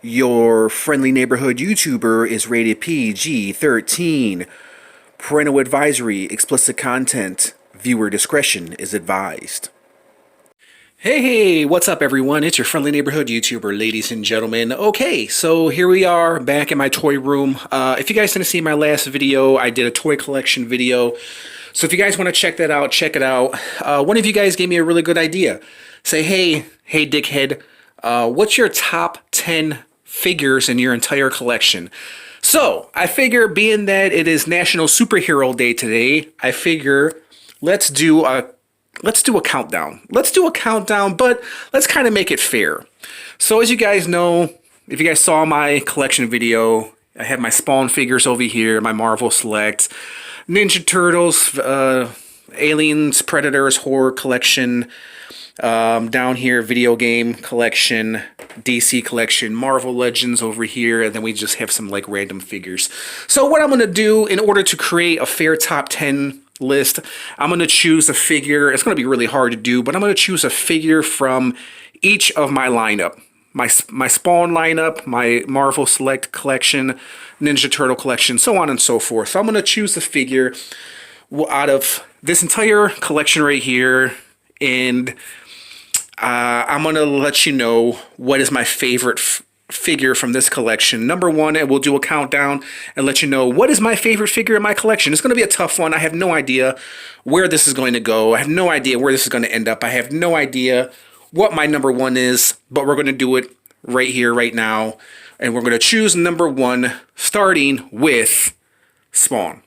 Your friendly neighborhood YouTuber is rated PG-13. Parental advisory, explicit content. Viewer discretion is advised. Hey, what's up everyone? It's your friendly neighborhood YouTuber, ladies and gentlemen. Okay, so here we are back in my toy room. If you guys didn't see my last video, I did a toy collection video. So if you guys want to check that out, check it out. One of you guys gave me a really good idea. Say, hey dickhead, what's your top 10 figures in your entire collection? So I figure, being that it is National Superhero Day today, I figure let's do a countdown. Let's do a countdown, but let's kind of make it fair. So as you guys know, if you guys saw my collection video, I have my Spawn figures over here, my Marvel Select, Ninja Turtles, Aliens, Predators, Horror Collection, down here, video game collection, DC collection, Marvel Legends over here, and then we just have some like random figures. So what I'm going to do in order to create a fair top 10 list, I'm going to choose a figure. It's going to be really hard to do, but I'm going to choose a figure from each of my lineup. My Spawn lineup, my Marvel Select collection, Ninja Turtle collection, so on and so forth. So I'm going to choose a figure out of this entire collection right here, and I'm going to let you know what is my favorite figure from this collection. Number one, and we'll do a countdown and let you know what is my favorite figure in my collection. It's going to be a tough one. I have no idea where this is going to go. I have no idea where this is going to end up. I have no idea what my number one is, but we're going to do it right here, right now. And we're going to choose number one, starting with Spawn.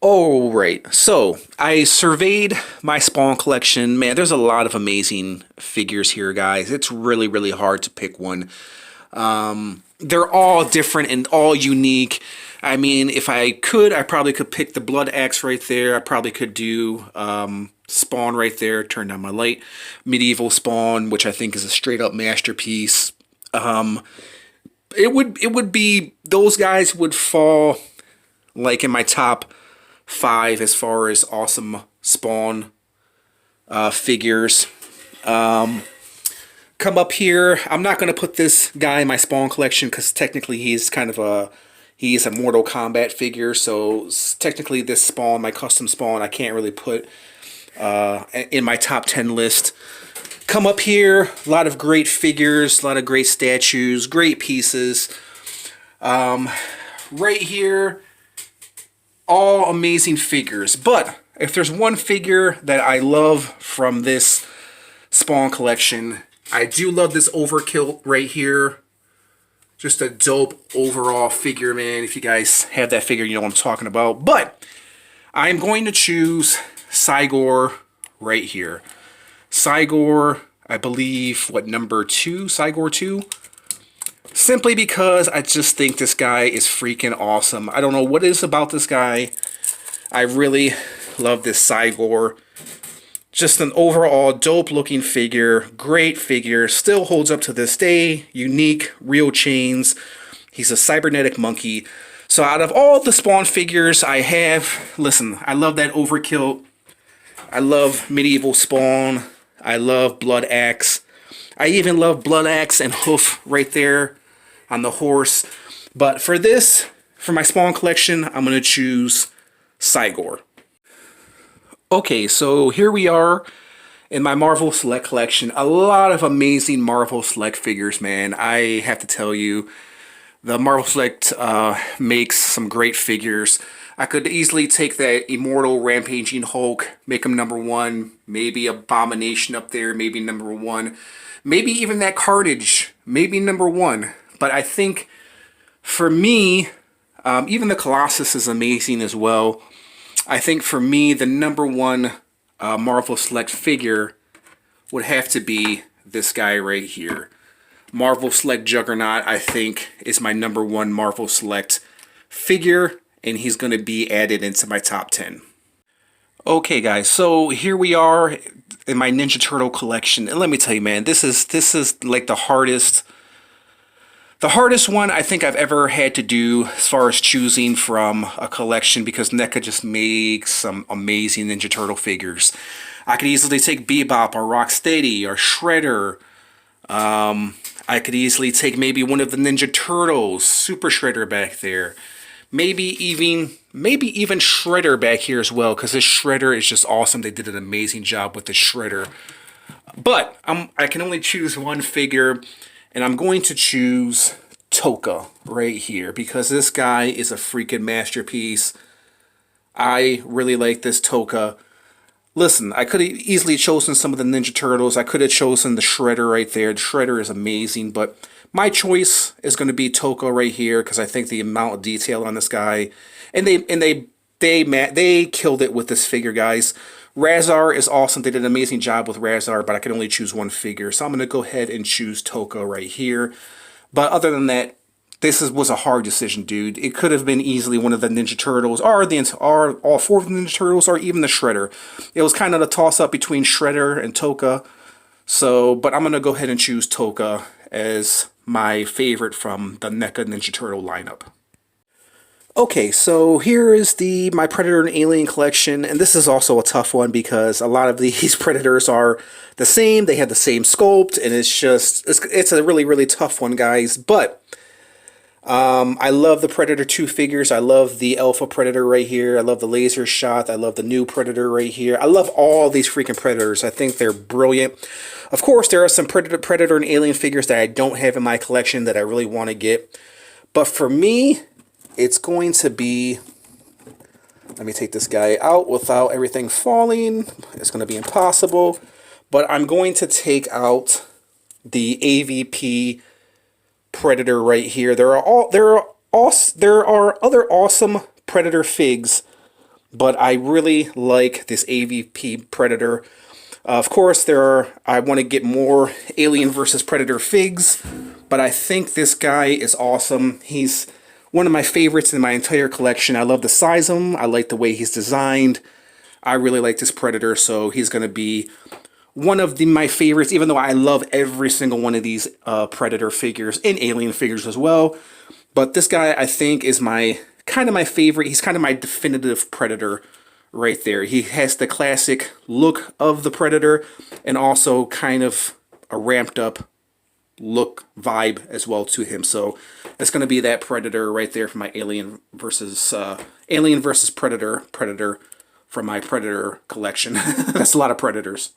Alright, so I surveyed my Spawn collection. Man, there's a lot of amazing figures here, guys. It's really, really hard to pick one. They're all different and all unique. I mean, if I could, I probably could pick the Blood Axe right there. I probably could do Spawn right there, turn down my light. Medieval Spawn, which I think is a straight up masterpiece. It would be, those guys would fall like in my top 5 as far as awesome Spawn figures. Come up here. I'm not going to put this guy in my Spawn collection because technically he's a Mortal Kombat figure. So technically this Spawn, my custom Spawn, I can't really put in my top 10 list. Come up here. A lot of great figures, a lot of great statues, great pieces. Right here, all amazing figures. But if there's one figure that I love from this Spawn collection, I do love this Overkill right here. Just a dope overall figure, man. If you guys have that figure, you know what I'm talking about. But I'm going to choose Cygor right here. Cygor, I believe, what, number 2? Cygor 2? Simply because I just think this guy is freaking awesome. I don't know what it is about this guy. I really love this Cygor. Just an overall dope looking figure. Great figure. Still holds up to this day. Unique. Real chains. He's a cybernetic monkey. So out of all the Spawn figures I have, listen, I love that Overkill. I love Medieval Spawn. I love Blood Axe. I even love Blood Axe and Hoof right there on the horse. But for this, for my Spawn collection, I'm going to choose Cygor. Okay, so here we are in my Marvel Select collection. A lot of amazing Marvel Select figures, man. I have to tell you, the Marvel Select makes some great figures. I could easily take that Immortal Rampaging Hulk, make him number 1. Maybe Abomination up there, maybe number 1. Maybe even that Carnage, maybe number 1. But I think, for me, even the Colossus is amazing as well. I think for me, the number 1 Marvel Select figure would have to be this guy right here. Marvel Select Juggernaut, I think, is my number 1 Marvel Select figure, and he's going to be added into my top 10. Okay, guys, so here we are in my Ninja Turtle collection, and let me tell you, man, this is like the hardest one I think I've ever had to do as far as choosing from a collection because NECA just makes some amazing Ninja Turtle figures. I could easily take Bebop or Rocksteady or Shredder. I could easily take maybe one of the Ninja Turtles, Super Shredder back there. Maybe even Shredder back here as well, because this Shredder is just awesome. They did an amazing job with the Shredder. But I can only choose one figure, and I'm going to choose Toka right here, because this guy is a freaking masterpiece. I really like this Toka. Listen, I could have easily chosen some of the Ninja Turtles. I could have chosen the Shredder right there. The Shredder is amazing, but my choice is going to be Toka right here because I think the amount of detail on this guy, and they killed it with this figure, guys. Rahzar is awesome. They did an amazing job with Rahzar, but I can only choose one figure, so I'm going to go ahead and choose Toka right here. But other than that, was a hard decision, dude. It could have been easily one of the Ninja Turtles, or all four of the Ninja Turtles, or even the Shredder. It was kind of a toss-up between Shredder and Toka. So, but I'm going to go ahead and choose Toka as my favorite from the NECA Ninja Turtle lineup. Okay, so here is my Predator and Alien collection, and this is also a tough one because a lot of these Predators are the same. They have the same sculpt, and it's a really, really tough one, guys. But I love the Predator 2 figures. I love the Alpha Predator right here. I love the Laser Shot. I love the new Predator right here. I love all these freaking Predators. I think they're brilliant. Of course, there are some Predator and Alien figures that I don't have in my collection that I really want to get. But for me, it's going to be... Let me take this guy out without everything falling. It's going to be impossible. But I'm going to take out the AVP Predator right here. There are other awesome Predator figs, but I really like this AVP Predator. Of course, I want to get more Alien versus Predator figs, but I think this guy is awesome. He's one of my favorites in my entire collection. I love the size of him. I like the way he's designed. I really like this Predator, so he's going to be one of my favorites, even though I love every single one of these Predator figures and Alien figures as well. But this guy, I think, is kind of my favorite. He's kind of my definitive Predator right there. He has the classic look of the Predator and also kind of a ramped up look vibe as well to him. So it's going to be that Predator right there for my Alien versus Predator from my Predator collection. That's a lot of Predators.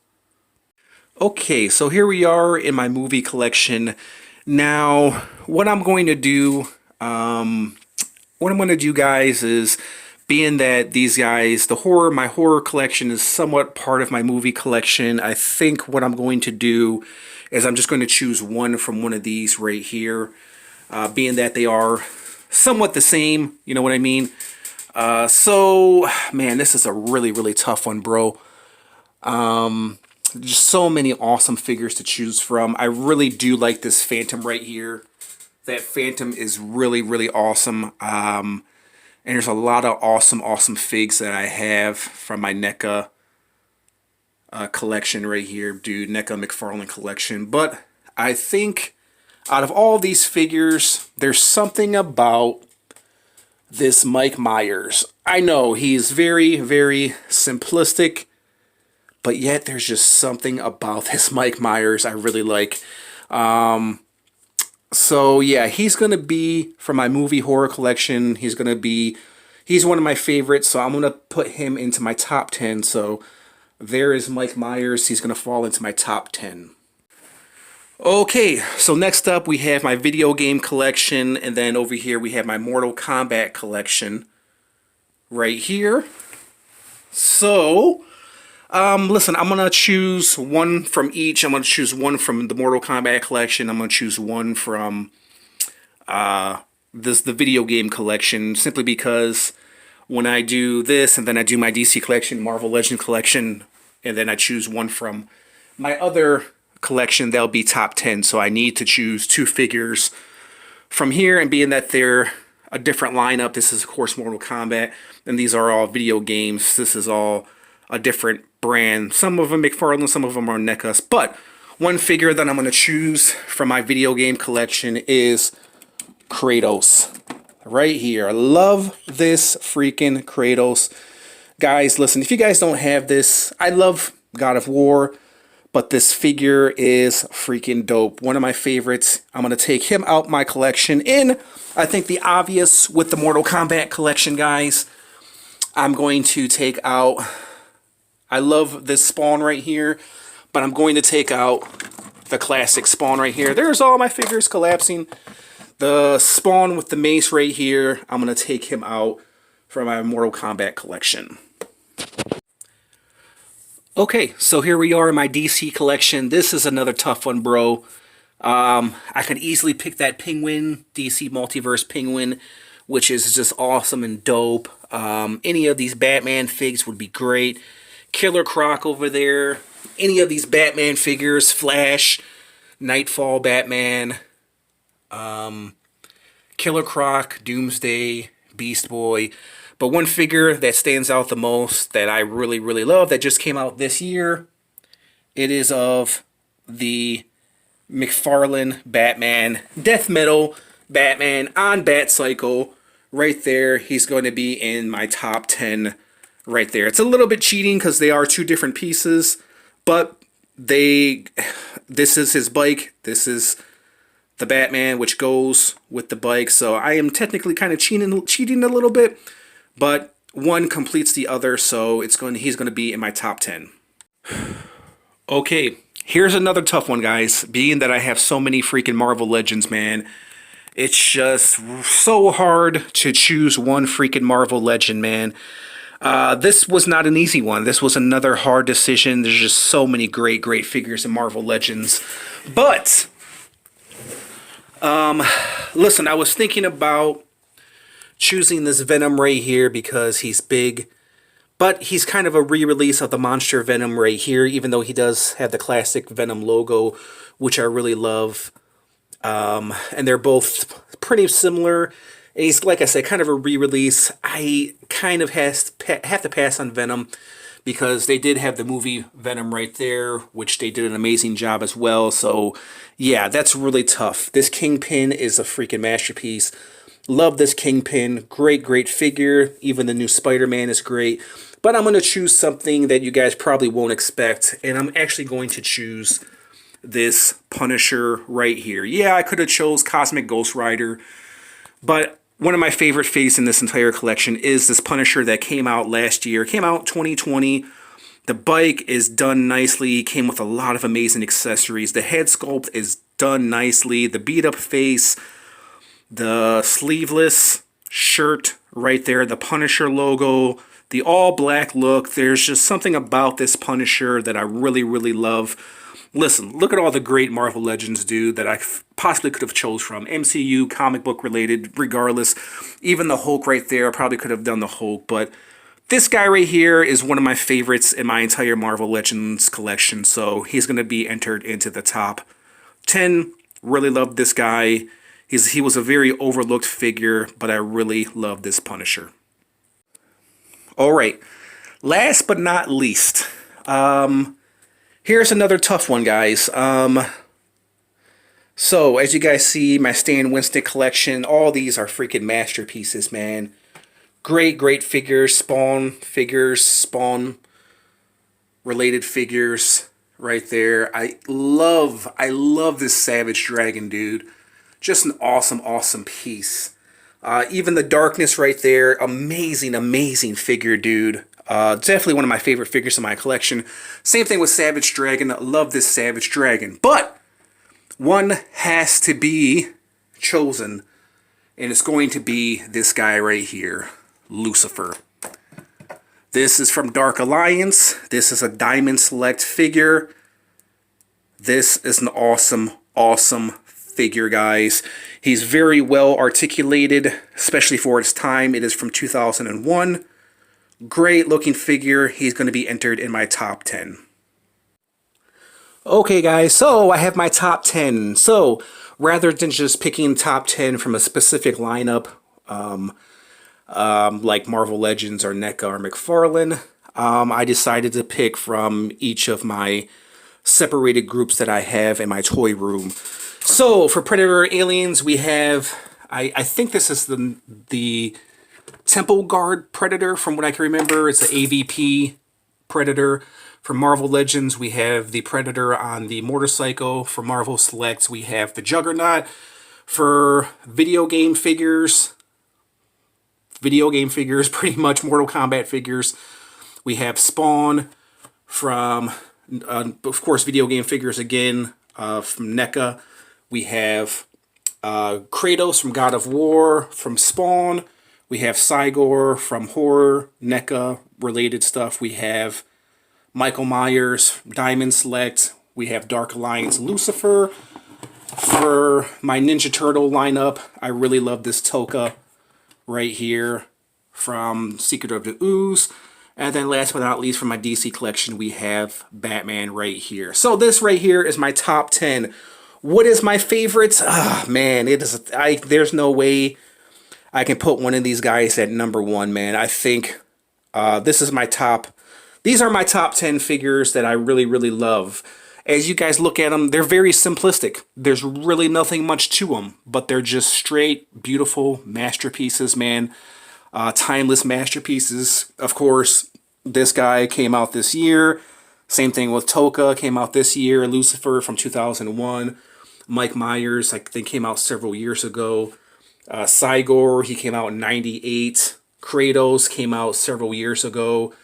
Okay, so here we are in my movie collection. Now, what I'm going to do, guys, is being that these guys, my horror collection is somewhat part of my movie collection. I think what I'm going to do is I'm just going to choose one from one of these right here, being that they are somewhat the same, you know what I mean? So, man, this is a really, really tough one, bro. Just so many awesome figures to choose from. I really do like this Phantom right here. That Phantom is really, really awesome. And there's a lot of awesome figs that I have from my NECA collection right here, dude. NECA McFarlane collection. But I think out of all these figures, there's something about this Mike Myers. I know he's very, very simplistic, but yet there's just something about this Mike Myers I really like. So yeah, he's going to be from my movie horror collection. He's one of my favorites, so I'm going to put him into my top 10. So there is Mike Myers. He's going to fall into my top 10. Okay, so next up we have my video game collection, and then over here we have my Mortal Kombat collection right here. So listen, I'm going to choose one from each. I'm going to choose one from the Mortal Kombat collection. I'm going to choose one from the video game collection, simply because when I do this and then I do my DC collection, Marvel Legend collection, and then I choose one from my other collection, that'll be top 10. So I need to choose two figures from here, and being that they're a different lineup, this is of course Mortal Kombat, and these are all video games. This is all a different brand. Some of them McFarlane, some of them are NECA. But one figure that I'm going to choose from my video game collection is Kratos. Right here. I love this freaking Kratos. Guys, listen, if you guys don't have this, I love God of War, but this figure is freaking dope. One of my favorites. I'm going to take him out my collection in, I think, the obvious with the Mortal Kombat collection, guys. I'm going to take out, I love this Spawn right here, but I'm going to take out the classic Spawn right here. There's all my figures collapsing. The Spawn with the mace right here, I'm going to take him out from my Mortal Kombat collection. Okay, so here we are in my DC collection. This is another tough one, bro. I could easily pick that Penguin, DC Multiverse Penguin, which is just awesome and dope. Any of these Batman figs would be great. Killer Croc over there. Any of these Batman figures, Flash, Nightfall Batman, Killer Croc, Doomsday, Beast Boy. But one figure that stands out the most that I really, really love that just came out this year, it is of the McFarlane Batman, Death Metal Batman on Bat Cycle. Right there, he's going to be in my top 10 right there. It's a little bit cheating because they are two different pieces, but this is his bike. This is the Batman, which goes with the bike. So I am technically kind of cheating a little bit. But one completes the other, so he's going to be in my top 10. Okay, here's another tough one, guys. Being that I have so many freaking Marvel Legends, man, it's just so hard to choose one freaking Marvel Legend, man. This was not an easy one. This was another hard decision. There's just so many great, great figures in Marvel Legends. But, listen, I was thinking about choosing this Venom right here because he's big, but he's kind of a re-release of the Monster Venom right here, even though he does have the classic Venom logo, which I really love. And they're both pretty similar. And he's, like I said, kind of a re-release. I kind of have to pass on Venom because they did have the movie Venom right there, which they did an amazing job as well. So, yeah, that's really tough. This Kingpin is a freaking masterpiece. Love this Kingpin. Great, great figure. Even the new Spider-Man is great. But I'm going to choose something that you guys probably won't expect. And I'm actually going to choose this Punisher right here. Yeah, I could have chose Cosmic Ghost Rider. But one of my favorite figs in this entire collection is this Punisher that came out last year. Came out 2020. The bike is done nicely. Came with a lot of amazing accessories. The head sculpt is done nicely. The beat-up face. The sleeveless shirt right there, the Punisher logo, the all-black look. There's just something about this Punisher that I really, really love. Listen, look at all the great Marvel Legends, dude, that I possibly could have chose from. MCU, comic book related, regardless. Even the Hulk right there, I probably could have done the Hulk. But this guy right here is one of my favorites in my entire Marvel Legends collection. So he's going to be entered into the top 10. Really love this guy. He was a very overlooked figure, but I really love this Punisher. All right, last but not least, here's another tough one, guys. So, as you guys see, my Stan Winston collection, all these are freaking masterpieces, man. Great, great figures, Spawn-related figures right there. I love this Savage Dragon, dude. Just an awesome, awesome piece. Even the Darkness right there. Amazing, amazing figure, dude. Definitely one of my favorite figures in my collection. Same thing with Savage Dragon. Love this Savage Dragon. But one has to be chosen. And it's going to be this guy right here. Lucifer. This is from Dark Alliance. This is a Diamond Select figure. This is an awesome, awesome figure, guys. He's very well articulated, especially for its time. It is from 2001. Great looking figure. He's going to be entered in my top 10. Okay, guys, so I have my top 10. So rather than just picking top 10 from a specific lineup, like Marvel Legends or NECA or McFarlane, I decided to pick from each of my separated groups that I have in my toy room. So for Predator Aliens, we have, I think this is the Temple Guard Predator from what I can remember. It's the AVP Predator. For Marvel Legends, we have the Predator on the motorcycle. For Marvel Selects, we have the Juggernaut. For video game figures, pretty much Mortal Kombat figures, we have Spawn. From, of course, video game figures again, from NECA. We have Kratos from God of War. From Spawn, we have Cygor from horror, NECA related stuff. We have Michael Myers, Diamond Select. We have Dark Alliance Lucifer. For my Ninja Turtle lineup, I really love this Tokka right here from Secret of the Ooze. And then last but not least, for my DC collection, we have Batman right here. So this right here is my top 10. What is my favorites? Ah, man, there's no way I can put one of these guys at number one, man. I think this is my top. These are my top 10 figures that I really, really love. As you guys look at them, they're very simplistic. There's really nothing much to them, but they're just straight, beautiful masterpieces, man. Timeless masterpieces. Of course, this guy came out this year. Same thing with Tokka, came out this year. Lucifer from 2001. Mike Myers, I think, came out several years ago. Cygor, he came out in 98. Kratos came out several years ago.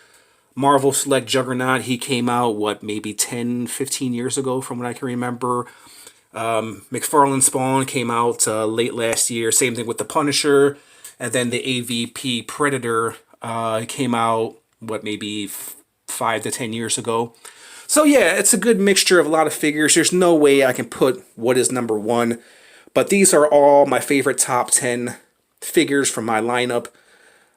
Marvel Select Juggernaut, he came out, what, maybe 10, 15 years ago from what I can remember. McFarlane Spawn came out late last year. Same thing with the Punisher. And then the AVP Predator came out, what, maybe 5 to 10 years ago. So yeah, it's a good mixture of a lot of figures. There's no way I can put what is number one. But these are all my favorite top 10 figures from my lineup.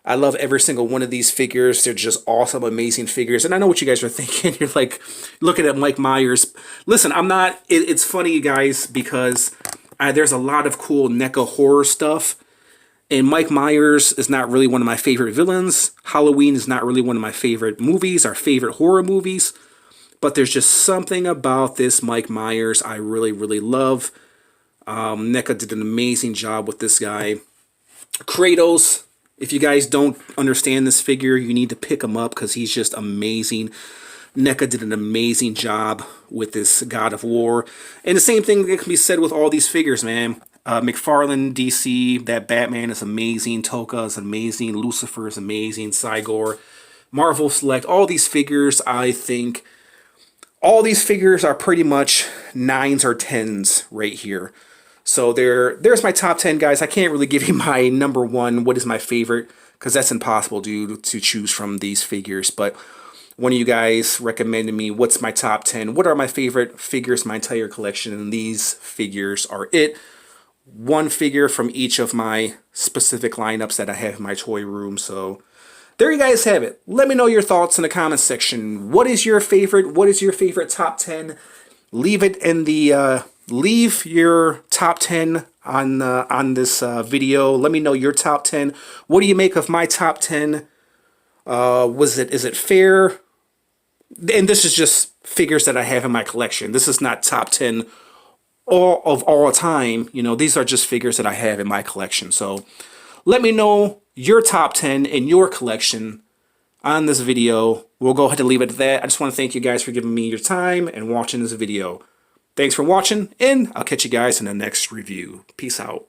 I love every single one of these figures. They're just awesome, amazing figures. And I know what you guys are thinking. You're like, looking at Mike Myers. Listen, I'm not... It's funny, guys, because there's a lot of cool NECA horror stuff. And Mike Myers is not really one of my favorite villains. Halloween is not really one of my favorite movies, our favorite horror movies. But there's just something about this Mike Myers I really, really love. NECA did an amazing job with this guy. Kratos... If you guys don't understand this figure, you need to pick him up because he's just amazing. NECA did an amazing job with this God of War. And the same thing that can be said with all these figures, man. McFarlane, DC, that Batman is amazing. Tokka is amazing. Lucifer is amazing. Cygor. Marvel Select. All these figures, I think, all these figures are pretty much 9s or 10s right here. So there's my top 10, guys. I can't really give you my number one, what is my favorite, because that's impossible to choose from these figures. But one of you guys recommended me what's my top 10, what are my favorite figures, my entire collection, and these figures are it. One figure from each of my specific lineups that I have in my toy room. So there you guys have it. Let me know your thoughts in the comment section. What is your favorite? What is your favorite top 10? Leave it in the... Leave your top 10 on this video. Let me know your top 10. What do you make of my top 10? Is it fair? And this is just figures that I have in my collection. This is not top 10 of all time. You know, these are just figures that I have in my collection. So let me know your top 10 in your collection on this video. We'll go ahead and leave it at that. I just want to thank you guys for giving me your time and watching this video. Thanks for watching, and I'll catch you guys in the next review. Peace out.